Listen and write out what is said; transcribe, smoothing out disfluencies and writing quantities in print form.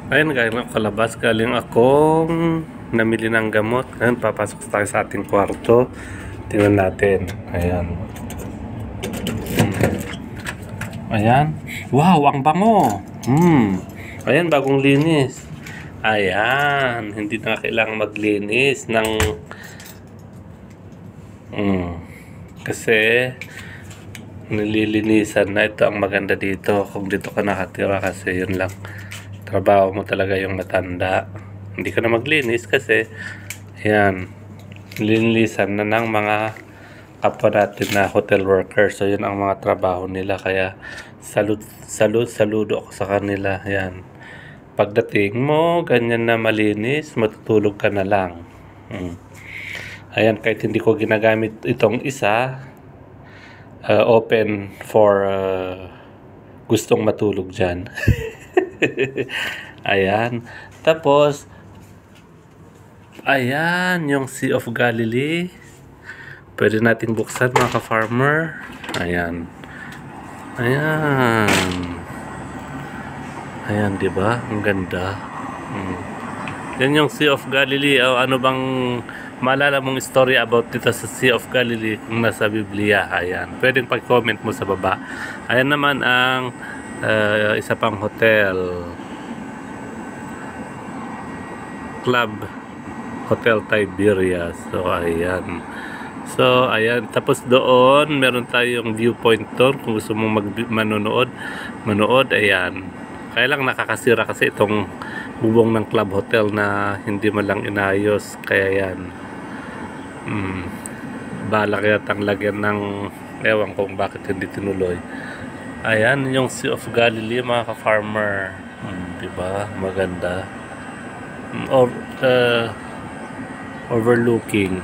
Ayun, galing ako kalabas. Galing akong namili ng gamot. Ngayon, papasok tayo sa ating kwarto. Tingnan natin. Ayan. Ayan. Wow, ang bango. Ayan, bagong linis. Ayan. Hindi na kailangang maglinis ng... Kasi nililinisan na. Ito ang maganda dito. Kung dito ka nakatira kasi yun lang. Trabaho mo talaga yung matanda. Hindi ka na maglinis kasi yan, nilinisan na ng mga kapwa natin na hotel workers. So yun ang mga trabaho nila, kaya saludo ako sa kanila. Yan, pagdating mo ganyan na malinis, matutulog ka na lang. Ayan, kahit hindi ko ginagamit itong isa, open for gustong matulog dyan. Ayan. Tapos, ayan, yung Sea of Galilee. Pwede nating buksan, mga ka-farmer. Ayan. Ayan. Ayan, diba? Ang ganda. Yan yung Sea of Galilee. O, ano bang maalala mong story about dito sa Sea of Galilee kung nasa Biblia? Ayan. Pwedeng pag-comment mo sa baba. Ayan naman ang isa pang hotel, Club Hotel Tiberias. So ayan. So ayan, tapos doon meron tayong viewpoint doon kung gusto mong manood. Ayan, kaya lang nakakasira kasi itong bubong ng Club Hotel na hindi man lang inayos, kaya yan balak yatang lagyan ng, ewan kung bakit hindi tinuloy. Ayan, yung Sea of Galilee, mga ka-farmer. Diba? Maganda. Overlooking